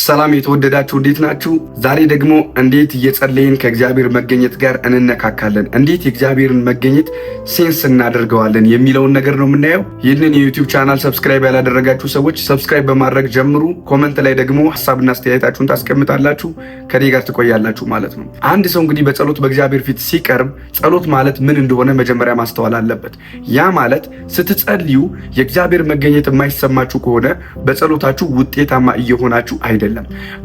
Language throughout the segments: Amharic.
ሰላም የተወደዳችሁ እንዴት ናችሁ? ዛሬ ደግሞ እንዴት እየጸለይን ከእግዚአብሔር መገኘት ጋር እንነካካለን፣ እንዴት የእግዚአብሔርን መገኘት ሴንስ እናደርገዋለን የሚለውን ነገር ነው የምናየው። ይህንን የዩቲዩብ ቻናል ሰብስክራይብ ያላደረጋችሁ ሰዎች ሰብስክራይብ በማድረግ ጀምሩ። ኮመንት ላይ ደግሞ ሐሳብና አስተያየታችሁን ታስቀምጣላችሁ፣ ከኔ ጋር ትቆያላችሁ ማለት ነው። አንድ ሰው እንግዲህ በጸሎት በእግዚአብሔር ፊት ሲቀርብ ጸሎት ማለት ምን እንደሆነ መጀመሪያ ማስተዋል አለበት። ያ ማለት ስትጸልዩ የእግዚአብሔር መገኘት የማይሰማችሁ ከሆነ በጸሎታችሁ ውጤታማ እየሆናችሁ አይደለም።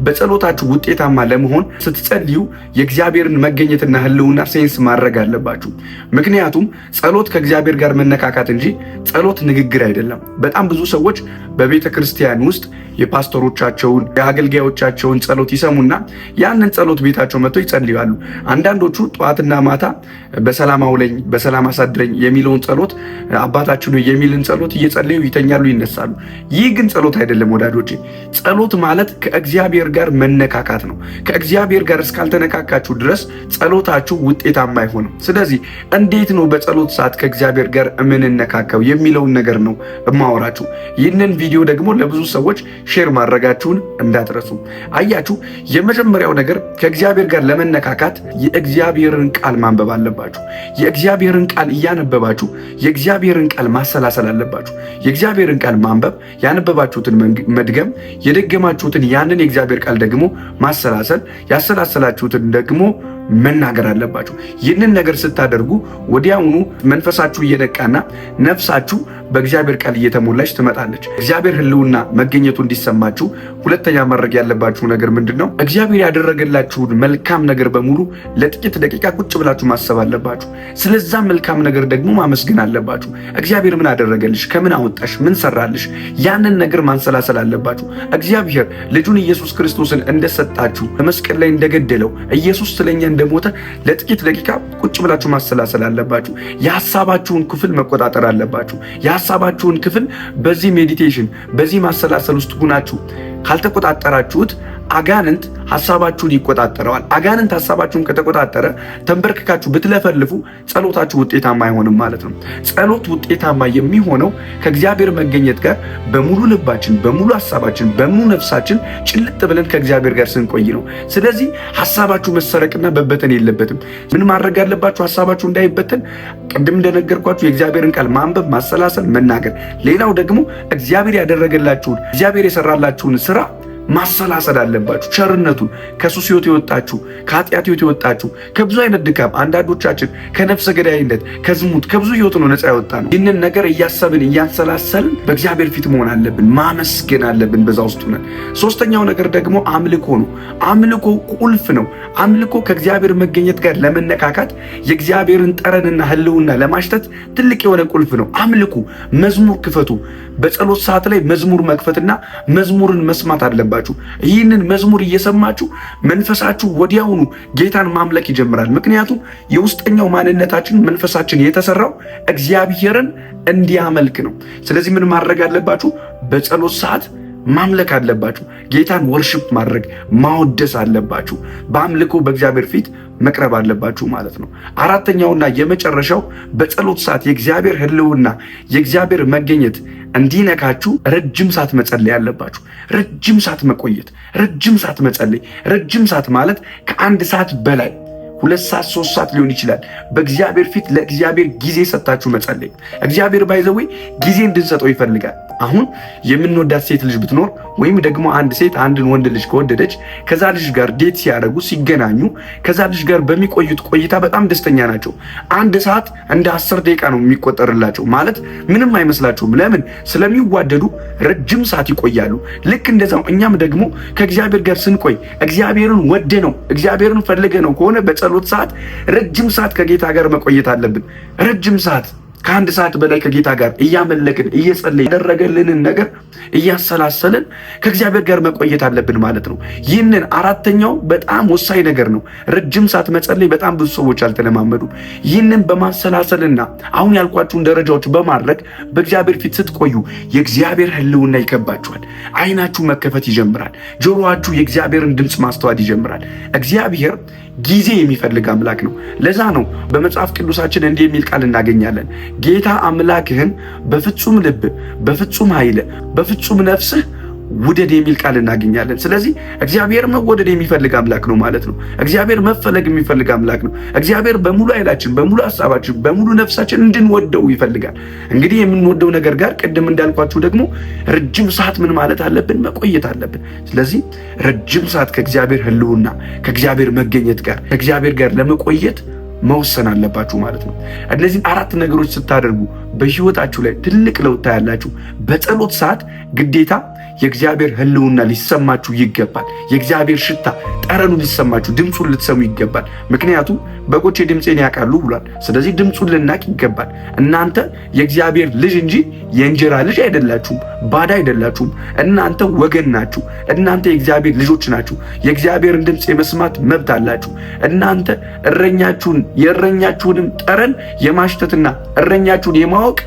በጸሎታችሁ ውጤታማ ለመሆን ስትጸልዩ የእግዚአብሔርን መገኘትና ህልውና ሴንስ ማድረግ አለባችሁ። ምክንያቱም ጸሎት ከእግዚአብሔር ጋር መነካካት እንጂ ጸሎት ንግግር አይደለም። በጣም ብዙ ሰዎች በቤተ ክርስቲያን ውስጥ የፓስተሮቻቸውን የአገልጋዮቻቸውን ጸሎት ይሰሙና ያንን ጸሎት ቤታቸው መጥተው ይጸልያሉ። አንዳንዶቹ ጠዋትና ማታ በሰላም አውለኝ በሰላም አሳድረኝ የሚለውን ጸሎት አባታችን ሆይ የሚልን ጸሎት እየጸለዩ ይተኛሉ፣ ይነሳሉ። ይህ ግን ጸሎት አይደለም ወዳጆቼ። ጸሎት ማለት ከእግዚአብሔር ጋር መነካካት ነው። ከእግዚአብሔር ጋር እስካልተነካካችሁ ድረስ ጸሎታችሁ ውጤታማ አይሆንም። ስለዚህ እንዴት ነው በጸሎት ሰዓት ከእግዚአብሔር ጋር የምንነካካው የሚለውን ነገር ነው እማወራችሁ። ይህንን ቪዲዮ ደግሞ ለብዙ ሰዎች ሼር ማድረጋችሁን እንዳትረሱ። አያችሁ፣ የመጀመሪያው ነገር ከእግዚአብሔር ጋር ለመነካካት የእግዚአብሔርን ቃል ማንበብ አለባችሁ። የእግዚአብሔርን ቃል እያነበባችሁ የእግዚአብሔርን ቃል ማሰላሰል አለባችሁ። የእግዚአብሔርን ቃል ማንበብ፣ ያነበባችሁትን መድገም፣ የደገማችሁትን ያንን የእግዚአብሔር ቃል ደግሞ ማሰላሰል፣ ያሰላሰላችሁትን ደግሞ መናገር አለባችሁ። ይህንን ነገር ስታደርጉ ወዲያውኑ መንፈሳችሁ እየነቃና ነፍሳችሁ በእግዚአብሔር ቃል እየተሞላች ትመጣለች። እግዚአብሔር ህልውና መገኘቱ እንዲሰማችሁ ሁለተኛ ማድረግ ያለባችሁ ነገር ምንድነው? እግዚአብሔር ያደረገላችሁን መልካም ነገር በሙሉ ለጥቂት ደቂቃ ቁጭ ብላችሁ ማሰብ አለባችሁ። ስለዛ መልካም ነገር ደግሞ ማመስገን አለባችሁ። እግዚአብሔር ምን አደረገልሽ? ከምን አወጣሽ? ምን ሰራልሽ? ያንን ነገር ማንሰላሰል አለባችሁ። እግዚአብሔር ልጁን ኢየሱስ ክርስቶስን እንደሰጣችሁ በመስቀል ላይ እንደገደለው ኢየሱስ ስለኛ እንደሞተ ለጥቂት ደቂቃ ቁጭ ብላችሁ ማሰላሰል አለባችሁ። የሐሳባችሁን ክፍል መቆጣጠር አለባችሁ። የሐሳባችሁን ክፍል በዚህ ሜዲቴሽን በዚህ ማሰላሰል ውስጥ ሁናችሁ ካልተቆጣጠራችሁት አጋንንት ሐሳባችሁን ይቆጣጠረዋል። አጋንንት ሐሳባችሁን ከተቆጣጠረ ተንበርክካችሁ ብትለፈልፉ ጸሎታችሁ ውጤታማ አይሆንም ማለት ነው። ጸሎት ውጤታማ የሚሆነው ከእግዚአብሔር መገኘት ጋር በሙሉ ልባችን፣ በሙሉ ሐሳባችን፣ በሙሉ ነፍሳችን ጭልጥ ብለን ከእግዚአብሔር ጋር ስንቆይ ነው። ስለዚህ ሐሳባችሁ መሰረቅና መበተን የለበትም። ምን ማድረግ አለባችሁ? ሐሳባችሁ እንዳይበተን ቅድም እንደነገርኳችሁ የእግዚአብሔርን ቃል ማንበብ፣ ማሰላሰል፣ መናገር። ሌላው ደግሞ እግዚአብሔር ያደረገላችሁን እግዚአብሔር የሰራላችሁን ስራ ማሰላሰል አለባችሁ። ቸርነቱን፣ ከሱስ ህይወት የወጣችሁ፣ ከኃጢአት ህይወት የወጣችሁ፣ ከብዙ አይነት ድካም፣ አንዳንዶቻችን ከነፍሰ ገዳይነት፣ ከዝሙት፣ ከብዙ ህይወት ነው ነፃ ያወጣ ነው። ይህንን ነገር እያሰብን እያንሰላሰልን በእግዚአብሔር ፊት መሆን አለብን፣ ማመስገን አለብን በዛ ውስጥ ነን። ሶስተኛው ነገር ደግሞ አምልኮ ነው። አምልኮ ቁልፍ ነው። አምልኮ ከእግዚአብሔር መገኘት ጋር ለመነካካት የእግዚአብሔርን ጠረንና ህልውና ለማሽተት ትልቅ የሆነ ቁልፍ ነው። አምልኮ፣ መዝሙር ክፈቱ። በጸሎት ሰዓት ላይ መዝሙር መክፈትና መዝሙርን መስማት አለባችሁ። ይህንን መዝሙር እየሰማችሁ መንፈሳችሁ ወዲያውኑ ጌታን ማምለክ ይጀምራል። ምክንያቱም የውስጠኛው ማንነታችን መንፈሳችን የተሰራው እግዚአብሔርን እንዲያመልክ ነው። ስለዚህ ምን ማድረግ አለባችሁ? በጸሎት ሰዓት ማምለክ አለባችሁ። ጌታን ወርሽፕ ማድረግ ማወደስ አለባችሁ። በአምልኮ በእግዚአብሔር ፊት መቅረብ አለባችሁ ማለት ነው። አራተኛውና የመጨረሻው በጸሎት ሰዓት የእግዚአብሔር ህልውና የእግዚአብሔር መገኘት እንዲነካችሁ ረጅም ሰዓት መጸለይ አለባችሁ። ረጅም ሰዓት መቆየት፣ ረጅም ሰዓት መጸለይ። ረጅም ሰዓት ማለት ከአንድ ሰዓት በላይ 2 ሰዓት 3 ሰዓት ሊሆን ይችላል። በእግዚአብሔር ፊት ለእግዚአብሔር ጊዜ ሰጣችሁ መጸለይ። እግዚአብሔር ባይዘዌ ጊዜ እንድንሰጠው ይፈልጋል። አሁን የምንወዳት ሴት ልጅ ብትኖር ወይም ደግሞ አንድ ሴት አንድን ወንድ ልጅ ከወደደች ከዛ ልጅ ጋር ዴት ሲያደርጉ ሲገናኙ ከዛ ልጅ ጋር በሚቆዩት ቆይታ በጣም ደስተኛ ናቸው። 1 ሰዓት እንደ 10 ደቂቃ ነው የሚቆጠርላቸው። ማለት ምንም አይመስላቸውም። ለምን? ስለሚዋደዱ ረጅም ሰዓት ይቆያሉ። ልክ እንደዛው እኛም ደግሞ ከእግዚአብሔር ጋር ስንቆይ እግዚአብሔርን ወደ ነው እግዚአብሔርን ፈልገ ነው ከሆነ በጸሎት ሰዓት ረጅም ሰዓት ከጌታ ጋር መቆየት አለብን። ረጅም ሰዓት ከ1 ሰዓት በላይ ከጌታ ጋር እያመለክን እየጸለይን ያደረገልንን ነገር እያሰላሰልን ከእግዚአብሔር ጋር መቆየት አለብን ማለት ነው። ይህንን አራተኛው በጣም ወሳኝ ነገር ነው። ረጅም ሰዓት መጸለይ በጣም ብዙ ሰዎች አልተለማመዱም። ይህንን በማሰላሰልና አሁን ያልኳችሁን ደረጃዎች በማድረግ በእግዚአብሔር ፊት ስትቆዩ የእግዚአብሔር ህልውና ይከባችኋል። አይናችሁ መከፈት ይጀምራል። ጆሮአችሁ የእግዚአብሔርን ድምፅ ማስተዋል ይጀምራል። እግዚአብሔር ጊዜ የሚፈልግ አምላክ ነው። ለዛ ነው በመጽሐፍ ቅዱሳችን እንዲህ የሚል ቃል እናገኛለን። ጌታ አምላክህን በፍጹም ልብ፣ በፍጹም ኃይል፣ በፍጹም ነፍስህ ውደድ የሚል ቃል እናገኛለን። ስለዚህ እግዚአብሔር መወደድ የሚፈልግ አምላክ ነው ማለት ነው። እግዚአብሔር መፈለግ የሚፈልግ አምላክ ነው። እግዚአብሔር በሙሉ ኃይላችን፣ በሙሉ ሐሳባችን፣ በሙሉ ነፍሳችን እንድንወደው ይፈልጋል። እንግዲህ የምንወደው ነገር ጋር ቅድም እንዳልኳችሁ ደግሞ ረጅም ሰዓት ምን ማለት አለብን? መቆየት አለብን። ስለዚህ ረጅም ሰዓት ከእግዚአብሔር ሕልውና ከእግዚአብሔር መገኘት ጋር ከእግዚአብሔር ጋር ለመቆየት መወሰን አለባችሁ ማለት ነው። እነዚህ 4 ነገሮች ስታደርጉ በህይወታችሁ ላይ ትልቅ ለውጥ ታያላችሁ። በጸሎት ሰዓት ግዴታ የእግዚአብሔር ሕልውና ሊሰማችሁ ይገባል። የእግዚአብሔር ሽታ ጠረኑ ሊሰማችሁ፣ ድምፁን ልትሰሙ ይገባል። ምክንያቱም በጎቼ ድምፄን ያውቃሉ ብሏል። ስለዚህ ድምፁን ልናቅ ይገባል። እናንተ የእግዚአብሔር ልጅ እንጂ የእንጀራ ልጅ አይደላችሁም፣ ባዳ አይደላችሁም። እናንተ ወገን ናችሁ። እናንተ የእግዚአብሔር ልጆች ናችሁ። የእግዚአብሔርን ድምፅ የመስማት መብት አላችሁ። እናንተ የእረኛችሁንም ጠረን የማሽተትና እረኛችሁን የማወቅ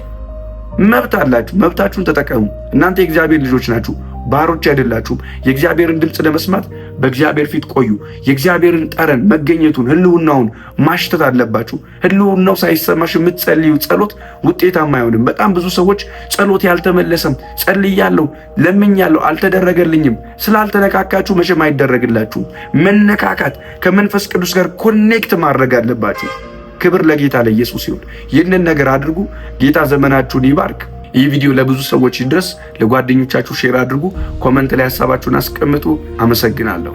መብት አላችሁ። መብታችሁን ተጠቀሙ። እናንተ የእግዚአብሔር ልጆች ናችሁ፣ ባሮች አይደላችሁም። የእግዚአብሔርን ድምፅ ለመስማት በእግዚአብሔር ፊት ቆዩ። የእግዚአብሔርን ጠረን፣ መገኘቱን፣ ሕልውናውን ማሽተት አለባችሁ። ሕልውናው ሳይሰማሽ የምትጸልዩ ጸሎት ውጤታማ አይሆንም። በጣም ብዙ ሰዎች ጸሎት ያልተመለሰም፣ ጸልያለሁ፣ ለምኛለሁ፣ አልተደረገልኝም። ስላልተነካካችሁ መቼም አይደረግላችሁም። መነካካት፣ ከመንፈስ ቅዱስ ጋር ኮኔክት ማድረግ አለባችሁ። ክብር ለጌታ ለኢየሱስ ይሁን። ይህንን ነገር አድርጉ። ጌታ ዘመናችሁን ይባርክ። ይህ ቪዲዮ ለብዙ ሰዎች ይድረስ። ለጓደኞቻችሁ ሼር አድርጉ። ኮመንት ላይ ሐሳባችሁን አስቀምጡ። አመሰግናለሁ።